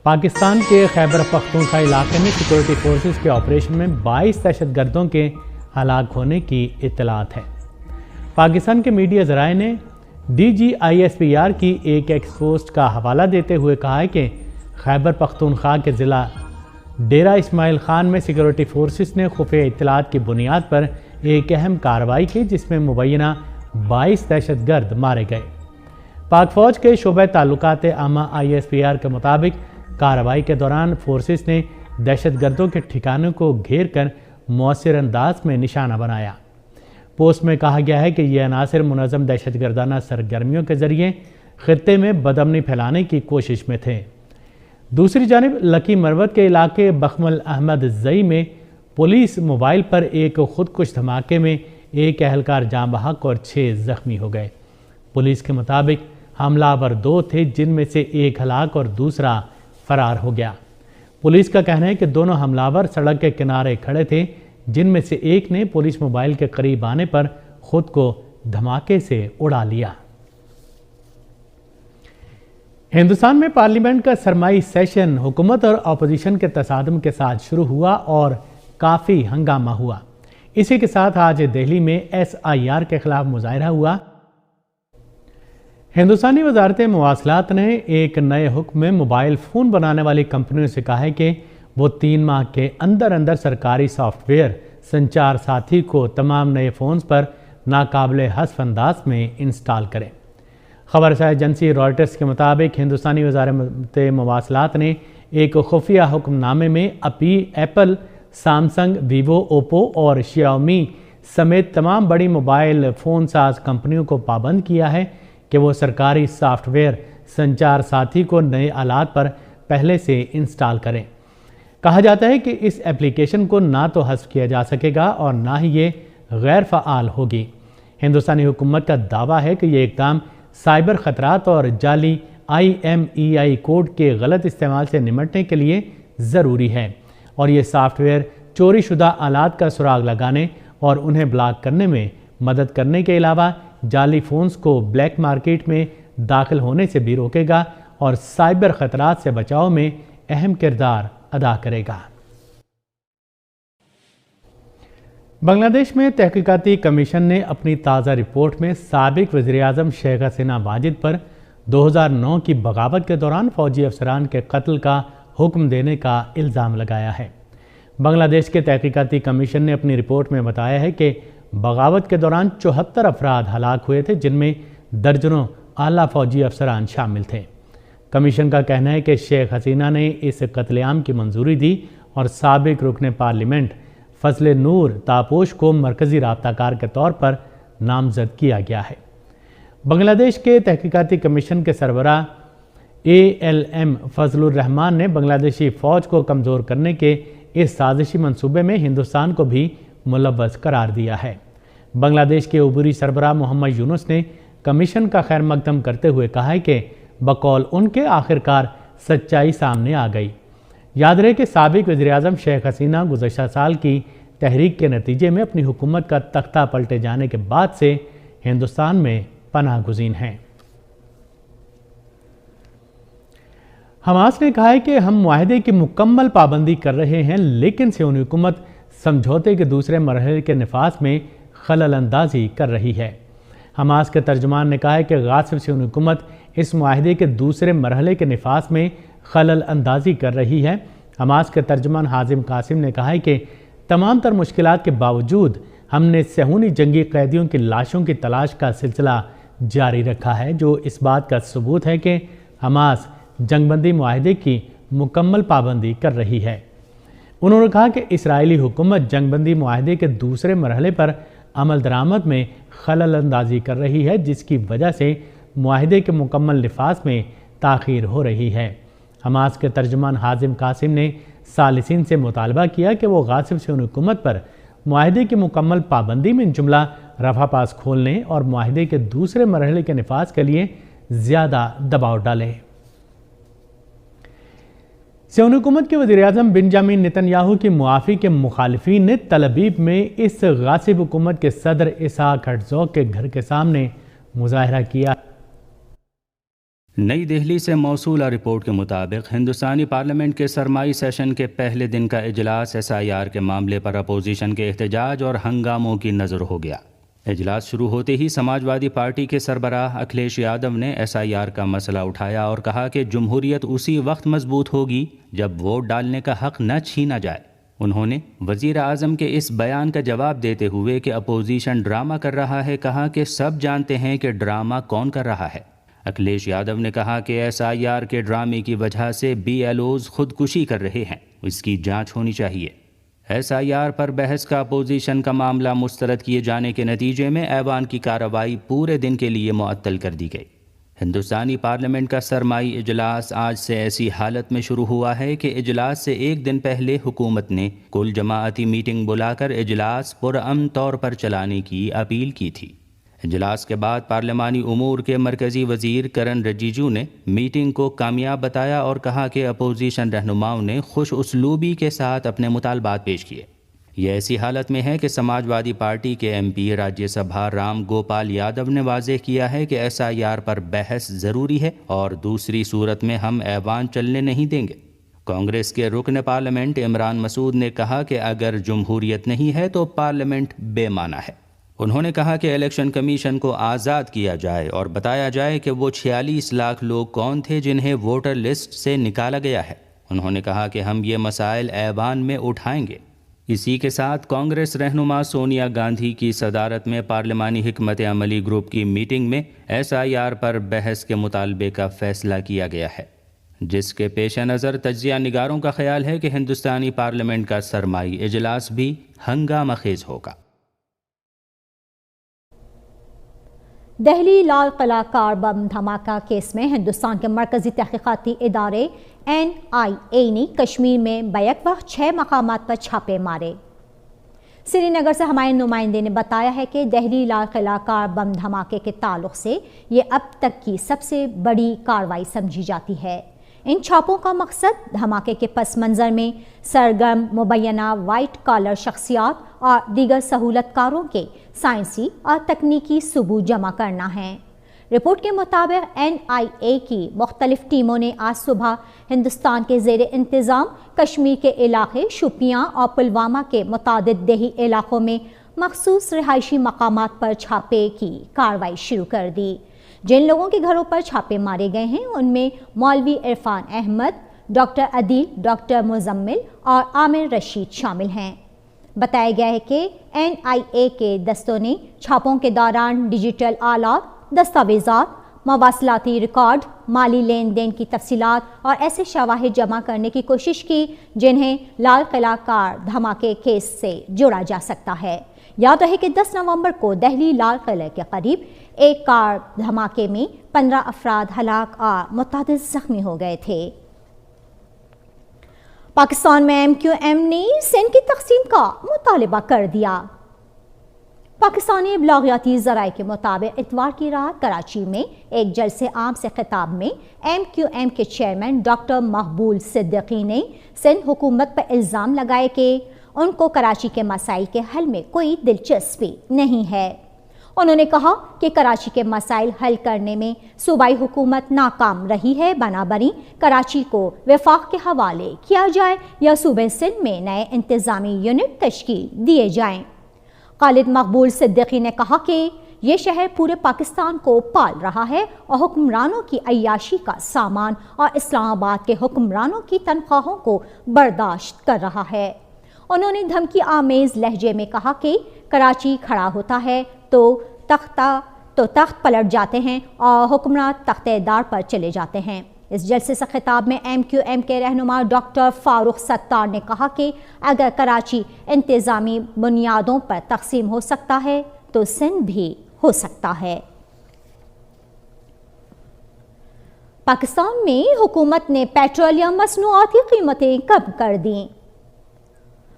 پاکستان کے خیبر پختونخوا علاقے میں سیکورٹی فورسز کے آپریشن میں 22 دہشت گردوں کے ہلاک ہونے کی اطلاعات ہیں۔ پاکستان کے میڈیا ذرائع نے DGISPR کی ایک ایکس پوسٹ کا حوالہ دیتے ہوئے کہا ہے کہ خیبر پختونخوا کے ضلع ڈیرہ اسماعیل خان میں سیکورٹی فورسز نے خفیہ اطلاعات کی بنیاد پر ایک اہم کارروائی کی جس میں مبینہ 22 دہشت گرد مارے گئے۔ پاک فوج کے شعبہ تعلقات عامہ ISPR کے مطابق کارروائی کے دوران فورسز نے دہشت گردوں کے ٹھکانوں کو گھیر کر مؤثر انداز میں نشانہ بنایا۔ پوسٹ میں کہا گیا ہے کہ یہ عناصر منظم دہشت گردانہ سرگرمیوں کے ذریعے خطے میں بدامنی پھیلانے کی کوشش میں تھے۔ دوسری جانب لکی مروت کے علاقے بخمل احمد زئی میں پولیس موبائل پر ایک خودکش دھماکے میں ایک اہلکار جاں بحق اور 6 زخمی ہو گئے۔ پولیس کے مطابق حملہ آور 2 تھے جن میں سے ایک ہلاک اور دوسرا فرار ہو گیا۔ پولیس کا کہنا ہے کہ دونوں حملہ آور سڑک کے کنارے کھڑے تھے جن میں سے ایک نے پولیس موبائل کے قریب آنے پر خود کو دھماکے سے اڑا لیا۔ ہندوستان میں پارلیمنٹ کا سرمائی سیشن حکومت اور اپوزیشن کے تصادم کے ساتھ شروع ہوا اور کافی ہنگامہ ہوا۔ اسی کے ساتھ آج دہلی میں SIR کے خلاف مظاہرہ ہوا۔ ہندوستانی وزارت مواصلات نے ایک نئے حکم میں موبائل فون بنانے والی کمپنیوں سے کہا ہے کہ وہ 3 ماہ کے اندر سرکاری سافٹ ویئر سنچار ساتھی کو تمام نئے فونز پر ناقابل حذف انداز میں انسٹال کریں۔ خبرساز ایجنسی رائٹرز کے مطابق ہندوستانی وزارت مواصلات نے ایک خفیہ حکم نامے میں ایپل، سامسنگ، ویوو، اوپو اور شیاؤمی سمیت تمام بڑی موبائل فون ساز کمپنیوں کو پابند کیا ہے کہ وہ سرکاری سافٹ ویئر سنچار ساتھی کو نئے آلات پر پہلے سے انسٹال کریں۔ کہا جاتا ہے کہ اس ایپلیکیشن کو نہ تو حذف کیا جا سکے گا اور نہ ہی یہ غیر فعال ہوگی۔ ہندوستانی حکومت کا دعویٰ ہے کہ یہ اقدام سائبر خطرات اور جعلی IMEI کوڈ کے غلط استعمال سے نمٹنے کے لیے ضروری ہے، اور یہ سافٹ ویئر چوری شدہ آلات کا سراغ لگانے اور انہیں بلاک کرنے میں مدد کرنے کے علاوہ جعلی فونز کو بلیک مارکیٹ میں داخل ہونے سے بھی روکے گا اور سائبر خطرات سے بچاؤ میں اہم کردار ادا کرے گا۔ بنگلہ دیش میں تحقیقاتی کمیشن نے اپنی تازہ رپورٹ میں سابق وزیر اعظم شیخ حسینہ واجد پر 2009 کی بغاوت کے دوران فوجی افسران کے قتل کا حکم دینے کا الزام لگایا ہے۔ بنگلہ دیش کے تحقیقاتی کمیشن نے اپنی رپورٹ میں بتایا ہے کہ بغاوت کے دوران 74 افراد ہلاک ہوئے تھے جن میں درجنوں اعلیٰ فوجی افسران شامل تھے۔ کمیشن کا کہنا ہے کہ شیخ حسینہ نے اس قتل عام کی منظوری دی اور سابق رکن پارلیمنٹ فضل نور تاپوش کو مرکزی رابطہ کار کے طور پر نامزد کیا گیا ہے۔ بنگلہ دیش کے تحقیقاتی کمیشن کے سربراہ ALM فضل الرحمان نے بنگلہ دیشی فوج کو کمزور کرنے کے اس سازشی منصوبے میں ہندوستان کو بھی ملوث قرار دیا ہے۔ بنگلہ دیش کے عبوری سربراہ محمد یونس نے کمیشن کا خیر مقدم کرتے ہوئے کہا ہے کہ بقول ان کے آخرکار سچائی سامنے آ گئی۔ یاد رہے کہ سابق وزیر اعظم شیخ حسینہ گزشتہ سال کی تحریک کے نتیجے میں اپنی حکومت کا تختہ پلٹے جانے کے بعد سے ہندوستان میں پناہ گزین ہیں۔ حماس نے کہا ہے کہ ہم معاہدے کی مکمل پابندی کر رہے ہیں لیکن صہیونی حکومت سمجھوتے کے دوسرے مرحلے کے نفاذ میں خلل اندازی کر رہی ہے۔ حماس کے ترجمان نے کہا ہے کہ غاصب صہیونی حکومت اس معاہدے کے دوسرے مرحلے کے نفاذ میں خلل اندازی کر رہی ہے۔ حماس کے ترجمان حازم قاسم نے کہا ہے کہ تمام تر مشکلات کے باوجود ہم نے صہیونی جنگی قیدیوں کی لاشوں کی تلاش کا سلسلہ جاری رکھا ہے، جو اس بات کا ثبوت ہے کہ حماس جنگ بندی معاہدے کی مکمل پابندی کر رہی ہے۔ انہوں نے کہا کہ اسرائیلی حکومت جنگ بندی معاہدے کے دوسرے مرحلے پر عمل درآمد میں خلل اندازی کر رہی ہے جس کی وجہ سے معاہدے کے مکمل نفاذ میں تاخیر ہو رہی ہے۔ حماس کے ترجمان حازم قاسم نے ثالثین سے مطالبہ کیا کہ وہ غاصب صہیونی حکومت پر معاہدے کی مکمل پابندی میں جملہ رفع پاس کھولنے اور معاہدے کے دوسرے مرحلے کے نفاذ کے لیے زیادہ دباؤ ڈالیں۔ صہیونی حکومت کے وزیر اعظم بنجامن نتن یاہو کی معافی کے مخالفین نے تل ابیب میں اس غاصب حکومت کے صدر اسحاق ہرزوگ کے گھر کے سامنے مظاہرہ کیا۔ نئی دہلی سے موصولہ رپورٹ کے مطابق ہندوستانی پارلیمنٹ کے سرمائی سیشن کے پہلے دن کا اجلاس SIR کے معاملے پر اپوزیشن کے احتجاج اور ہنگاموں کی نظر ہو گیا۔ اجلاس شروع ہوتے ہی سماجوادی پارٹی کے سربراہ اکھلیش یادو نے SIR کا مسئلہ اٹھایا اور کہا کہ جمہوریت اسی وقت مضبوط ہوگی جب ووٹ ڈالنے کا حق نہ چھینا جائے۔ انہوں نے وزیر اعظم کے اس بیان کا جواب دیتے ہوئے کہ اپوزیشن ڈرامہ کر رہا ہے کہا کہ سب جانتے ہیں کہ ڈرامہ کون کر رہا ہے۔ اکھلیش یادو نے کہا کہ SIR کے ڈرامے کی وجہ سے BLOز خودکشی کر رہے ہیں، اس کی جانچ ہونی چاہیے۔ SIR پر بحث کا اپوزیشن کا معاملہ مسترد کیے جانے کے نتیجے میں ایوان کی کارروائی پورے دن کے لیے معطل کر دی گئی۔ ہندوستانی پارلیمنٹ کا سرمائی اجلاس آج سے ایسی حالت میں شروع ہوا ہے کہ اجلاس سے ایک دن پہلے حکومت نے کل جماعتی میٹنگ بلا کر اجلاس پرامن طور پر چلانے کی اپیل کی تھی۔ اجلاس کے بعد پارلیمانی امور کے مرکزی وزیر کرن رجیجو نے میٹنگ کو کامیاب بتایا اور کہا کہ اپوزیشن رہنماؤں نے خوش اسلوبی کے ساتھ اپنے مطالبات پیش کیے۔ یہ ایسی حالت میں ہے کہ سماجوادی پارٹی کے MP راجیہ سبھا رام گوپال یادو نے واضح کیا ہے کہ SIR پر بحث ضروری ہے اور دوسری صورت میں ہم ایوان چلنے نہیں دیں گے۔ کانگریس کے رکن پارلیمنٹ عمران مسعود نے کہا کہ اگر جمہوریت نہیں ہے تو پارلیمنٹ بے معنی ہے۔ انہوں نے کہا کہ الیکشن کمیشن کو آزاد کیا جائے اور بتایا جائے کہ وہ 46 لاکھ لوگ کون تھے جنہیں ووٹر لسٹ سے نکالا گیا ہے۔ انہوں نے کہا کہ ہم یہ مسائل ایوان میں اٹھائیں گے۔ اسی کے ساتھ کانگریس رہنما سونیا گاندھی کی صدارت میں پارلیمانی حکمت عملی گروپ کی میٹنگ میں SIR پر بحث کے مطالبے کا فیصلہ کیا گیا ہے، جس کے پیش نظر تجزیہ نگاروں کا خیال ہے کہ ہندوستانی پارلیمنٹ کا سرمائی اجلاس بھی ہنگامہ خیز ہوگا۔ دہلی لال قلعہ کار بم دھماکہ کیس میں ہندوستان کے مرکزی تحقیقاتی ادارے NIA نے کشمیر میں بیک وقت 6 مقامات پر چھاپے مارے۔ سری نگر سے ہمارے نمائندے نے بتایا ہے کہ دہلی لال قلعہ کار بم دھماکے کے تعلق سے یہ اب تک کی سب سے بڑی کارروائی سمجھی جاتی ہے۔ ان چھاپوں کا مقصد دھماکے کے پس منظر میں سرگرم مبینہ وائٹ کالر شخصیات اور دیگر سہولت کاروں کے سائنسی اور تکنیکی ثبوت جمع کرنا ہے۔ رپورٹ کے مطابق NIA کی مختلف ٹیموں نے آج صبح ہندوستان کے زیر انتظام کشمیر کے علاقے شوپیاں اور پلوامہ کے متعدد دیہی علاقوں میں مخصوص رہائشی مقامات پر چھاپے کی کارروائی شروع کر دی۔ جن لوگوں کے گھروں پر چھاپے مارے گئے ہیں ان میں مولوی عرفان احمد، ڈاکٹر عدیل، ڈاکٹر مزمل اور عامر رشید شامل ہیں۔ بتایا گیا ہے کہ NIA کے دستوں نے چھاپوں کے دوران ڈیجیٹل آلات، دستاویزات، مواصلاتی ریکارڈ، مالی لین دین کی تفصیلات اور ایسے شواہد جمع کرنے کی کوشش کی جنہیں لال قلعہ کار دھماکے کیس سے جوڑا جا سکتا ہے۔ یاد رہے کہ 10 نومبر کو دہلی لال قلعہ کے قریب ایک کار دھماکے میں 15 افراد ہلاک اور متعدد زخمی ہو گئے تھے۔ پاکستان میں MQM نے سندھ کی تقسیم کا مطالبہ کر دیا۔ پاکستانی ابلاغیاتی ذرائع کے مطابق اتوار کی رات کراچی میں ایک جلسے عام سے خطاب میں MQM کے چیئرمین ڈاکٹر مقبول صدیقی نے سندھ حکومت پر الزام لگائے کہ ان کو کراچی کے مسائل کے حل میں کوئی دلچسپی نہیں ہے۔ انہوں نے کہا کہ کراچی کے مسائل حل کرنے میں صوبائی حکومت ناکام رہی ہے، بنابراین کراچی کو وفاق کے حوالے کیا جائے یا صوبہ سندھ میں نئے انتظامی یونٹ تشکیل دیے جائیں۔ خالد مقبول صدیقی نے کہا کہ یہ شہر پورے پاکستان کو پال رہا ہے اور حکمرانوں کی عیاشی کا سامان اور اسلام آباد کے حکمرانوں کی تنخواہوں کو برداشت کر رہا ہے۔ انہوں نے دھمکی آمیز لہجے میں کہا کہ کراچی کھڑا ہوتا ہے تو تخت پلٹ جاتے ہیں اور حکمران تختہ دار پر چلے جاتے ہیں۔ اس جلسے سے خطاب میں MQM کے رہنما ڈاکٹر فاروق ستار نے کہا کہ اگر کراچی انتظامی بنیادوں پر تقسیم ہو سکتا ہے تو سندھ بھی ہو سکتا ہے۔ پاکستان میں حکومت نے پیٹرولیم مصنوعات کی قیمتیں کم کر دیں۔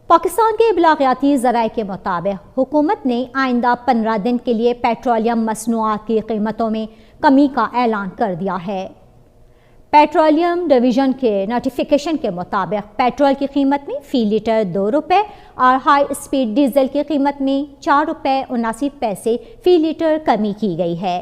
پاکستان کے ابلاغیاتی ذرائع کے مطابق حکومت نے آئندہ 15 دن کے لیے پیٹرولیم مصنوعات کی قیمتوں میں کمی کا اعلان کر دیا ہے۔ پیٹرولیم ڈویژن کے نوٹیفیکیشن کے مطابق پیٹرول کی قیمت میں فی لیٹر 2 روپے اور ہائی اسپیڈ ڈیزل کی قیمت میں 4 روپے 79 پیسے فی لیٹر کمی کی گئی ہے۔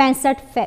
65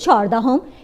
14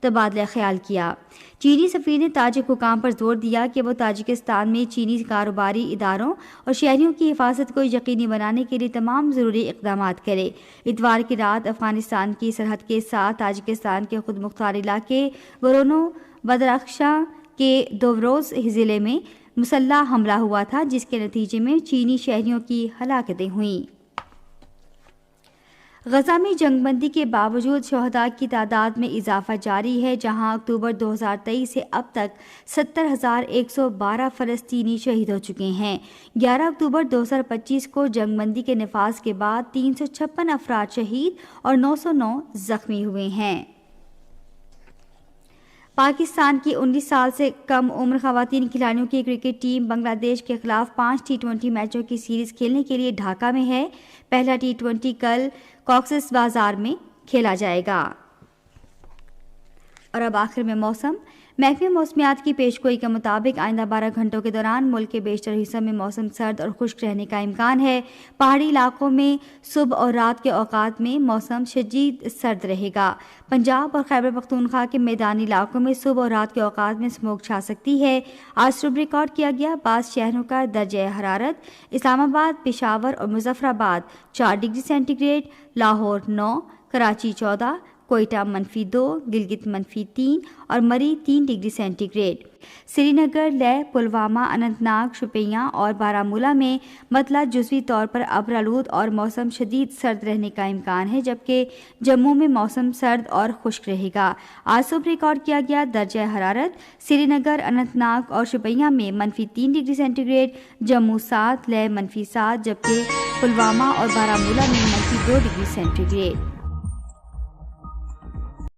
تبادلہ خیال کیا۔ چینی سفیر نے تاجک حکام پر زور دیا کہ وہ تاجکستان میں چینی کاروباری اداروں اور شہریوں کی حفاظت کو یقینی بنانے کے لیے تمام ضروری اقدامات کرے۔ اتوار کی رات افغانستان کی سرحد کے ساتھ تاجکستان کے خود مختار علاقے ورونو بدرخشاں کے دوروز ضلع میں مسلح حملہ ہوا تھا، جس کے نتیجے میں چینی شہریوں کی ہلاکتیں ہوئیں۔ غزہ میں جنگ بندی کے باوجود شہداء کی تعداد میں اضافہ جاری ہے، جہاں اکتوبر 2023 سے اب تک 70,112 فلسطینی شہید ہو چکے ہیں۔ 11 اکتوبر 2025 کو جنگ بندی کے نفاذ کے بعد 356 افراد شہید اور 909 زخمی ہوئے ہیں۔ پاکستان کی 19 سال سے کم عمر خواتین کھلاڑیوں کی کرکٹ ٹیم بنگلہ دیش کے خلاف 5 T20 میچوں کی سیریز کھیلنے کے لیے ڈھاکہ میں ہے۔ پہلا T20 کل کاکسس بازار میں کھیلا جائے گا۔ اور اب آخر میں موسم۔ محکمہ موسمیات کی پیشگوئی کے مطابق آئندہ 12 گھنٹوں کے دوران ملک کے بیشتر حصوں میں موسم سرد اور خشک رہنے کا امکان ہے۔ پہاڑی علاقوں میں صبح اور رات کے اوقات میں موسم شدید سرد رہے گا۔ پنجاب اور خیبر پختونخوا کے میدانی علاقوں میں صبح اور رات کے اوقات میں اسموگ چھا سکتی ہے۔ آج صبح ریکارڈ کیا گیا بعض شہروں کا درجہ حرارت: اسلام آباد، پشاور اور Muzaffarabad 4 degree centigrade, Lahore 9، Karachi 14، Quetta -2، Gilgit -3 اور Murree 3 degree centigrade. Srinagar, Leh, Pulwama, Anantnag, Shopian اور بارہمولہ میں مطلع جزوی طور پر ابرآلود اور موسم شدید سرد رہنے کا امکان ہے، جبکہ جموں میں موسم سرد اور خشک رہے گا۔ آج صبح ریکارڈ کیا گیا درجہ حرارت: سری نگر، اننت ناگ اور شوپیاں میں -3 degree centigrade, Jammu 7، Leh -7، جبکہ پلوامہ اور بارہمولہ میں -2 ڈگری سینٹی گریڈ۔